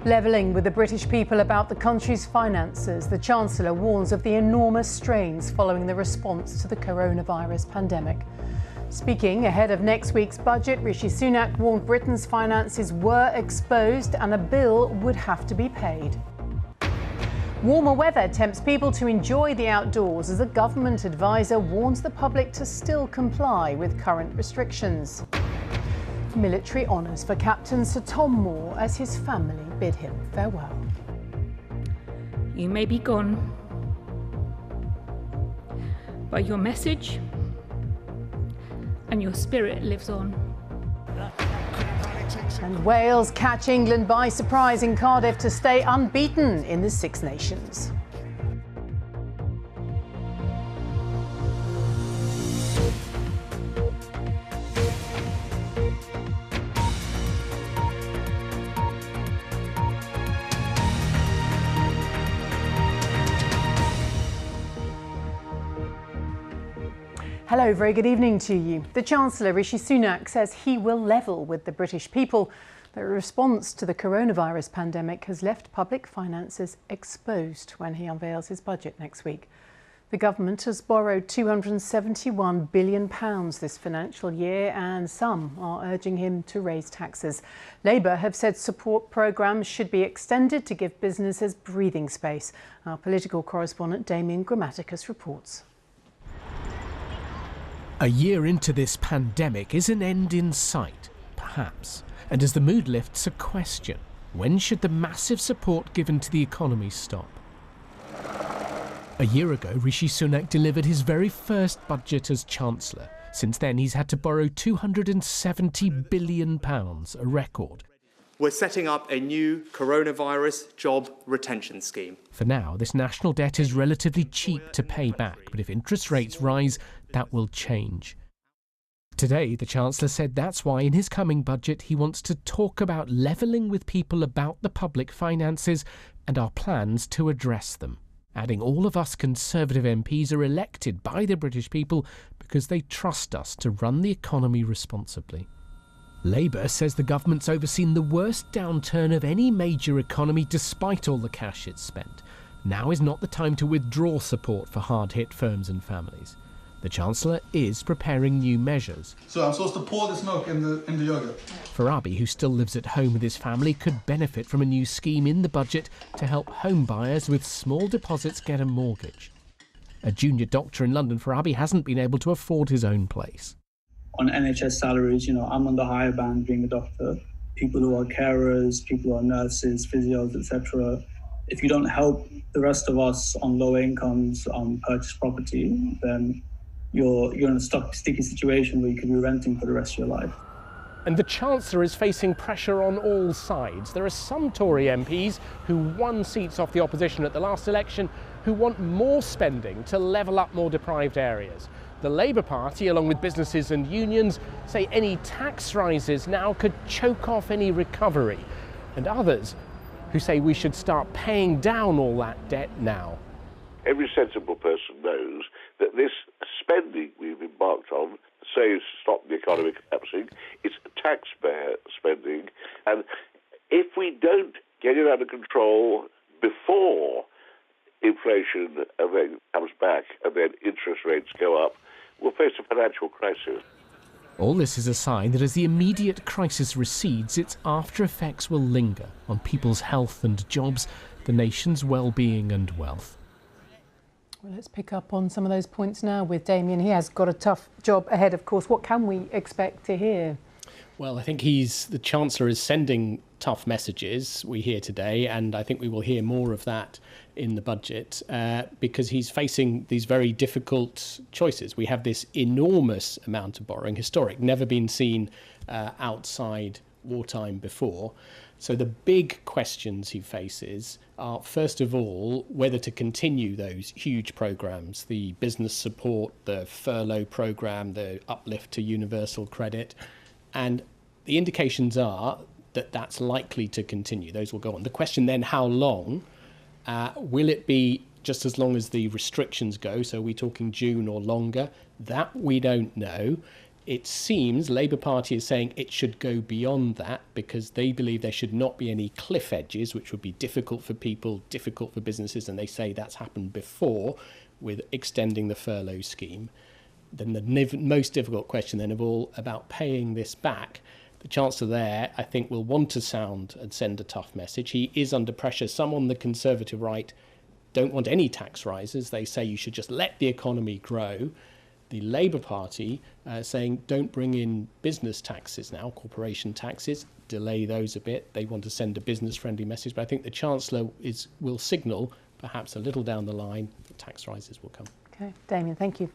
Levelling with the British people about the country's finances, the Chancellor warns of the enormous strains following the response to the coronavirus pandemic. Speaking ahead of next week's budget, Rishi Sunak warned Britain's finances were exposed and a bill would have to be paid. Warmer weather tempts people to enjoy the outdoors as a government advisor warns the public to still comply with current restrictions. Military honours for Captain Sir Tom Moore as his family bid him farewell. You may be gone, but your message and your spirit lives on. And Wales catch England by surprise in Cardiff to stay unbeaten in the Six Nations. Hello, very good evening to you. The Chancellor, Rishi Sunak, says he will level with the British people. The response to the coronavirus pandemic has left public finances exposed when he unveils his budget next week. The government has borrowed £271 billion this financial year, and some are urging him to raise taxes. Labour have said support programmes should be extended to give businesses breathing space. Our political correspondent Damien Grammaticus reports. A year into this pandemic, is an end in sight? Perhaps. And as the mood lifts, a question: when should the massive support given to the economy stop? A year ago, Rishi Sunak delivered his very first budget as Chancellor. Since then, he's had to borrow £270 billion, a record. We're setting up a new coronavirus job retention scheme. For now, this national debt is relatively cheap to pay back, but if interest rates rise, that will change. Today, the Chancellor said that's why in his coming budget he wants to talk about levelling with people about the public finances and our plans to address them, adding all of us Conservative MPs are elected by the British people because they trust us to run the economy responsibly. Labour says the government's overseen the worst downturn of any major economy despite all the cash it's spent. Now is not the time to withdraw support for hard-hit firms and families. The Chancellor is preparing new measures. So I'm supposed to pour this milk in the yogurt? Farabi, who still lives at home with his family, could benefit from a new scheme in the budget to help home buyers with small deposits get a mortgage. A junior doctor in London, Farabi hasn't been able to afford his own place. On NHS salaries, I'm on the higher band being a doctor. People who are carers, people who are nurses, physios, etc. If you don't help the rest of us on low incomes purchase property, then you're in a sticky situation where you could be renting for the rest of your life. And the Chancellor is facing pressure on all sides. There are some Tory MPs who won seats off the opposition at the last election who want more spending to level up more deprived areas. The Labour Party, along with businesses and unions, say any tax rises now could choke off any recovery. And others who say we should start paying down all that debt now. Every sensible person knows that this spending we've embarked on, say stop the economy collapsing, it's taxpayer spending. And if we don't get it under control before inflation then comes back and then interest rates go up, we'll face a financial crisis. All this is a sign that as the immediate crisis recedes, its after effects will linger on people's health and jobs, the nation's well-being and wealth. Well, let's pick up on some of those points now with Damien. He has got a tough job ahead, of course. What can we expect to hear? Well, I think the Chancellor is sending tough messages, we hear today, and I think we will hear more of that in the budget because he's facing these very difficult choices. We have this enormous amount of borrowing, historic, never been seen outside wartime before. So the big questions he faces are, first of all, whether to continue those huge programmes, the business support, the furlough programme, the uplift to universal credit. And the indications are that that's likely to continue. Those will go on. The question then, how long? Will it be just as long as the restrictions go? So are we talking June or longer? That we don't know. It seems Labour Party is saying it should go beyond that because they believe there should not be any cliff edges, which would be difficult for people, difficult for businesses, and they say that's happened before with extending the furlough scheme. Then the most difficult question then of all about paying this back. The Chancellor there, I think, will want to sound and send a tough message. He is under pressure. Some on the Conservative right don't want any tax rises. They say you should just let the economy grow. The Labour Party saying don't bring in business taxes now, corporation taxes, delay those a bit. They want to send a business-friendly message. But I think the Chancellor will signal, perhaps a little down the line, that tax rises will come. OK, Damien, thank you.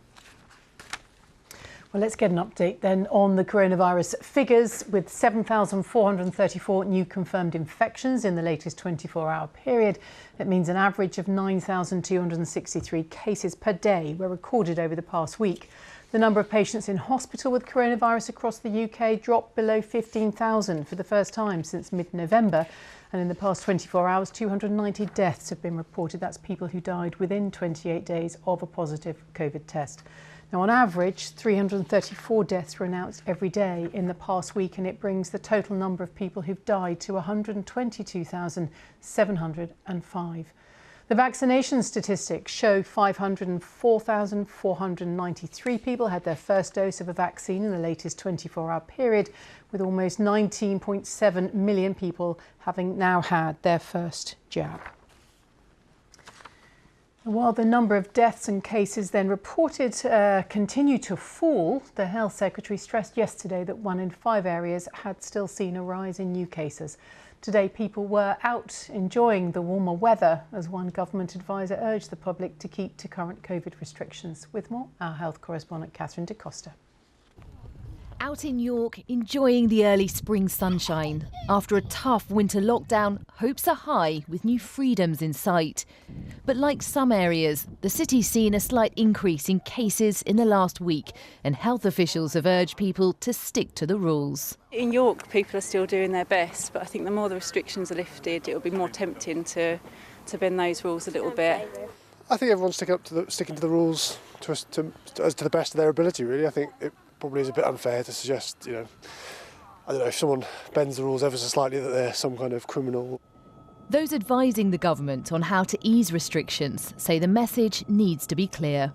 Well, let's get an update then on the coronavirus figures. With 7,434 new confirmed infections in the latest 24-hour period, it means an average of 9,263 cases per day were recorded over the past week. The number of patients in hospital with coronavirus across the UK dropped below 15,000 for the first time since mid-November. And in the past 24 hours, 290 deaths have been reported. That's people who died within 28 days of a positive COVID test. Now, on average, 334 deaths were announced every day in the past week, and it brings the total number of people who've died to 122,705. The vaccination statistics show 504,493 people had their first dose of a vaccine in the latest 24-hour period, with almost 19.7 million people having now had their first jab. While the number of deaths and cases then reported continue to fall, the Health Secretary stressed yesterday that 1 in 5 areas had still seen a rise in new cases. Today, people were out enjoying the warmer weather as one government advisor urged the public to keep to current COVID restrictions. With more, our health correspondent Catherine De Costa. Out in York, enjoying the early spring sunshine. After a tough winter lockdown, hopes are high with new freedoms in sight. But like some areas, the city's seen a slight increase in cases in the last week, and health officials have urged people to stick to the rules. In York, people are still doing their best, but I think the more the restrictions are lifted, it'll be more tempting to bend those rules a little bit. I think everyone's sticking to the rules to the best of their ability, really. I think it probably is a bit unfair to suggest, I don't know, if someone bends the rules ever so slightly that they're some kind of criminal. Those advising the government on how to ease restrictions say the message needs to be clear.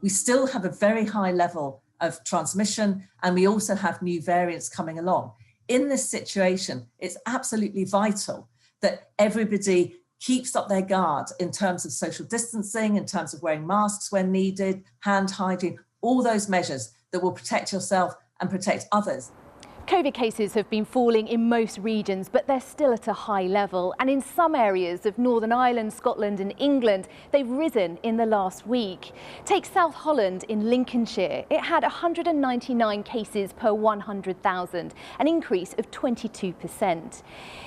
We still have a very high level of transmission, and we also have new variants coming along. In this situation, it's absolutely vital that everybody keeps up their guard in terms of social distancing, in terms of wearing masks when needed, hand hygiene, all those measures that will protect yourself and protect others. COVID cases have been falling in most regions, but they're still at a high level. And in some areas of Northern Ireland, Scotland and England, they've risen in the last week. Take South Holland in Lincolnshire. It had 199 cases per 100,000, an increase of 22%.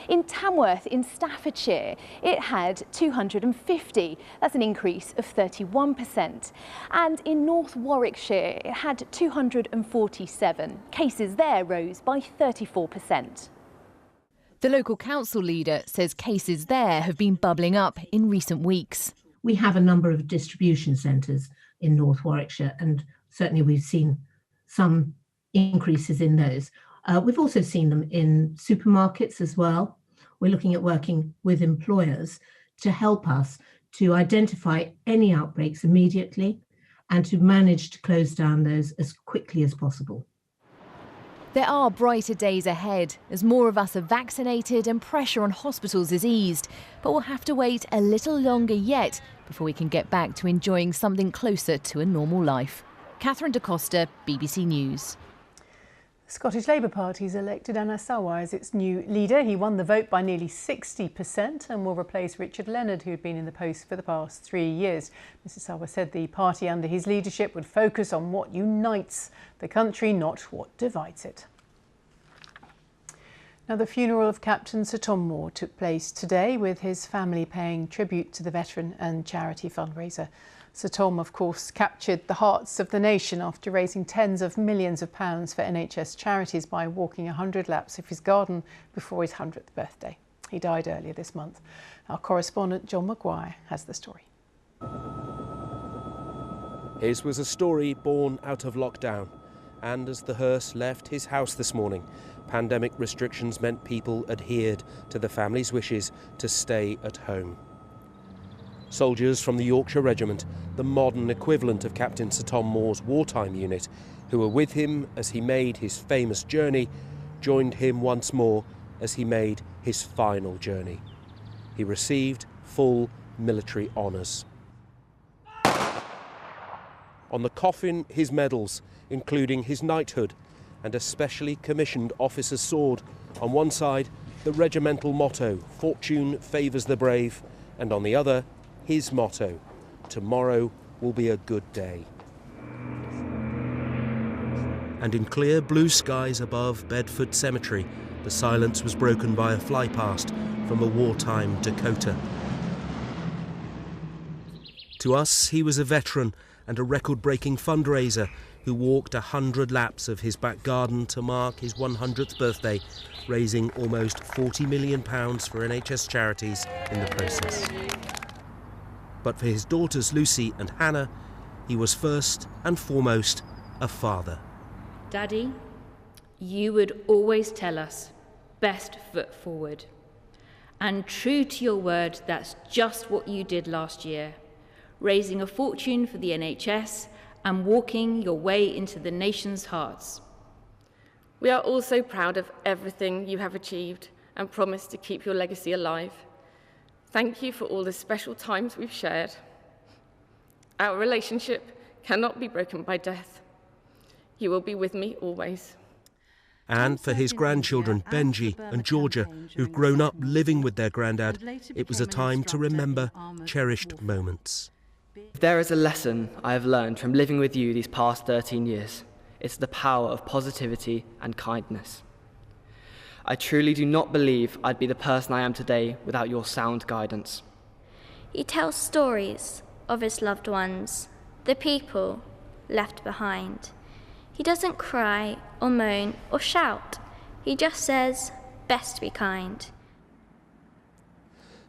In Tamworth in Staffordshire, it had 250. That's an increase of 31%. And in North Warwickshire, it had 247. Cases there rose by 34%. The local council leader says cases there have been bubbling up in recent weeks. We have a number of distribution centres in North Warwickshire, and certainly we've seen some increases in those. We've also seen them in supermarkets as well. We're looking at working with employers to help us to identify any outbreaks immediately and to manage to close down those as quickly as possible. There are brighter days ahead as more of us are vaccinated and pressure on hospitals is eased. But we'll have to wait a little longer yet before we can get back to enjoying something closer to a normal life. Catherine De Costa, BBC News. The Scottish Labour Party's elected Anas Sarwar as its new leader. He won the vote by nearly 60% and will replace Richard Leonard, who had been in the post for the past 3 years. Mr Sarwar said the party under his leadership would focus on what unites the country, not what divides it. Now, the funeral of Captain Sir Tom Moore took place today, with his family paying tribute to the veteran and charity fundraiser. Sir Tom, of course, captured the hearts of the nation after raising tens of millions of pounds for NHS charities by walking 100 laps of his garden before his 100th birthday. He died earlier this month. Our correspondent John Maguire has the story. His was a story born out of lockdown. And as the hearse left his house this morning, pandemic restrictions meant people adhered to the family's wishes to stay at home. Soldiers from the Yorkshire Regiment, the modern equivalent of Captain Sir Tom Moore's wartime unit, who were with him as he made his famous journey, joined him once more as he made his final journey. He received full military honours. On the coffin, his medals, including his knighthood and a specially commissioned officer's sword. On one side, the regimental motto, "Fortune favours the brave," and on the other, his motto, "Tomorrow will be a good day." And in clear blue skies above Bedford Cemetery, the silence was broken by a flypast from a wartime Dakota. To us, he was a veteran and a record-breaking fundraiser who walked 100 laps of his back garden to mark his 100th birthday, raising almost £40 million for NHS charities in the process. But for his daughters Lucy and Hannah, he was first and foremost a father. Daddy, you would always tell us, best foot forward. And true to your word, that's just what you did last year, raising a fortune for the NHS and walking your way into the nation's hearts. We are also proud of everything you have achieved and promise to keep your legacy alive. Thank you for all the special times we've shared. Our relationship cannot be broken by death. You will be with me always. And for his grandchildren, Benji and Georgia, who've grown up living with their granddad, it was a time to remember cherished moments. If there is a lesson I have learned from living with you these past 13 years, it's the power of positivity and kindness. I truly do not believe I'd be the person I am today without your sound guidance. He tells stories of his loved ones, the people left behind. He doesn't cry or moan or shout. He just says, "Best be kind."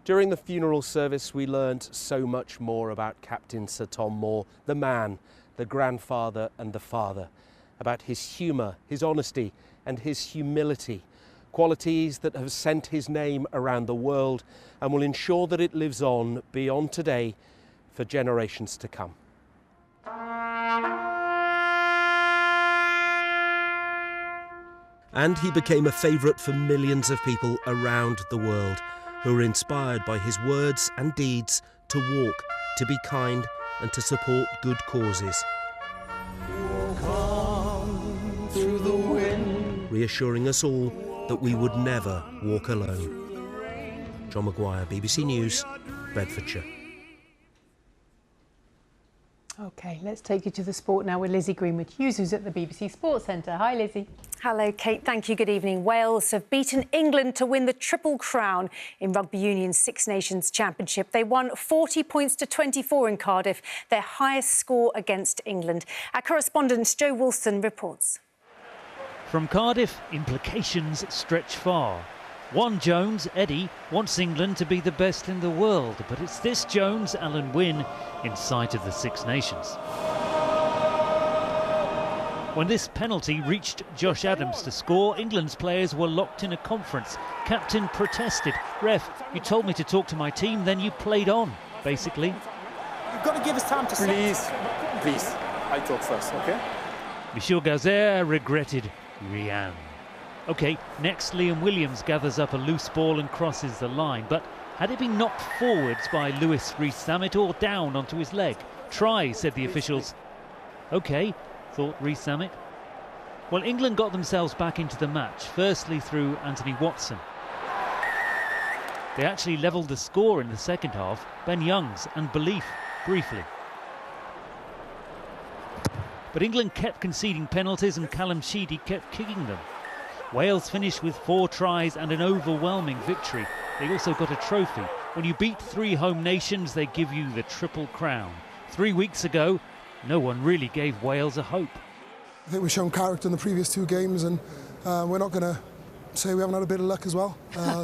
During the funeral service, we learned so much more about Captain Sir Tom Moore, the man, the grandfather and the father, about his humour, his honesty and his humility, qualities that have sent his name around the world and will ensure that it lives on beyond today for generations to come. And he became a favourite for millions of people around the world who were inspired by his words and deeds to walk, to be kind and to support good causes. Walk on through the wind. Reassuring us all that we would never walk alone. John Maguire, BBC News, Bedfordshire. OK, let's take you to the sport now with Lizzie Greenwood-Hughes, who's at the BBC Sports Centre. Hi, Lizzie. Hello, Kate. Thank you. Good evening. Wales have beaten England to win the Triple Crown in Rugby Union's Six Nations Championship. They won 40 points to 24 in Cardiff, their highest score against England. Our correspondent Jo Wilson reports. From Cardiff, implications stretch far. One Jones, Eddie, wants England to be the best in the world, but it's this Jones, Alan Wynne, in sight of the Six Nations. When this penalty reached Josh Adams to score, England's players were locked in a conference. Captain protested. "Ref, you told me to talk to my team, then you played on," basically. You've got to give us time to Please, I talk first, OK? Michel Gazer regretted Rianne. OK, next Liam Williams gathers up a loose ball and crosses the line, but had it been knocked forwards by Lewis Rees-Zammit or down onto his leg? Try, said the officials. OK, thought Rees-Zammit. Well, England got themselves back into the match, firstly through Anthony Watson. They actually levelled the score in the second half, Ben Youngs and Belief, briefly. But England kept conceding penalties and Callum Sheedy kept kicking them. Wales finished with 4 tries and an overwhelming victory. They also got a trophy. When you beat 3 home nations, they give you the Triple Crown. 3 weeks ago, no one really gave Wales a hope. I think we've shown character in the previous 2 games, and we're not going to say we haven't had a bit of luck as well.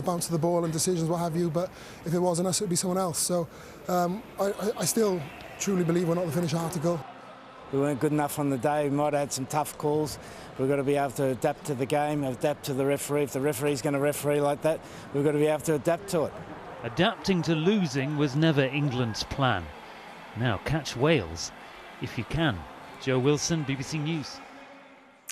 Bounce of the ball and decisions, what have you, but if it wasn't us, it would be someone else. So I still truly believe we're not the finished article. We weren't good enough on the day. We might have had some tough calls. We've got to be able to adapt to the game, adapt to the referee. If the referee's going to referee like that, we've got to be able to adapt to it. Adapting to losing was never England's plan. Now catch Wales if you can. Joe Wilson, BBC News.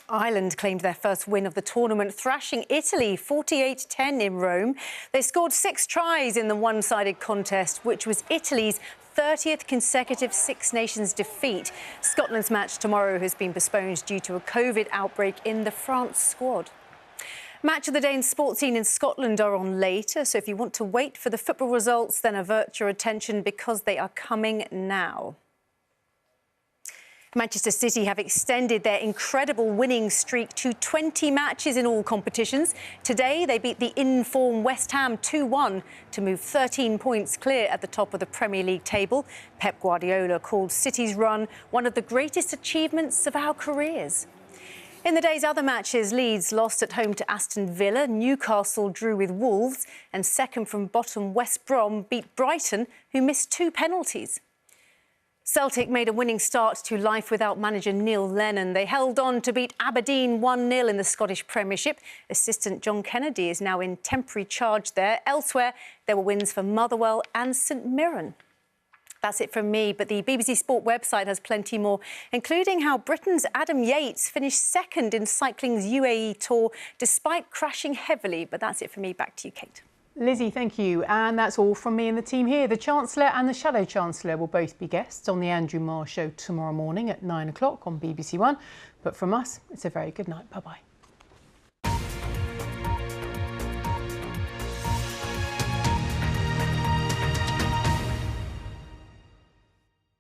Ireland claimed their first win of the tournament, thrashing Italy 48-10 in Rome. They scored 6 tries in the one-sided contest, which was Italy's 30th consecutive Six Nations defeat. Scotland's match tomorrow has been postponed due to a COVID outbreak in the France squad. Match of the day and sports scene in Scotland are on later, so if you want to wait for the football results, then avert your attention because they are coming now. Manchester City have extended their incredible winning streak to 20 matches in all competitions. Today, they beat the in-form West Ham 2-1 to move 13 points clear at the top of the Premier League table. Pep Guardiola called City's run one of the greatest achievements of our careers. In the day's other matches, Leeds lost at home to Aston Villa, Newcastle drew with Wolves, and second from bottom West Brom beat Brighton, who missed 2 penalties. Celtic made a winning start to life without manager Neil Lennon. They held on to beat Aberdeen 1-0 in the Scottish Premiership. Assistant John Kennedy is now in temporary charge there. Elsewhere, there were wins for Motherwell and St Mirren. That's it from me, but the BBC Sport website has plenty more, including how Britain's Adam Yates finished second in cycling's UAE Tour despite crashing heavily. But that's it from me. Back to you, Kate. Lizzie, thank you. And that's all from me and the team here. The Chancellor and the Shadow Chancellor will both be guests on the Andrew Marr Show tomorrow morning at 9 o'clock on BBC One. But from us, it's a very good night. Bye-bye.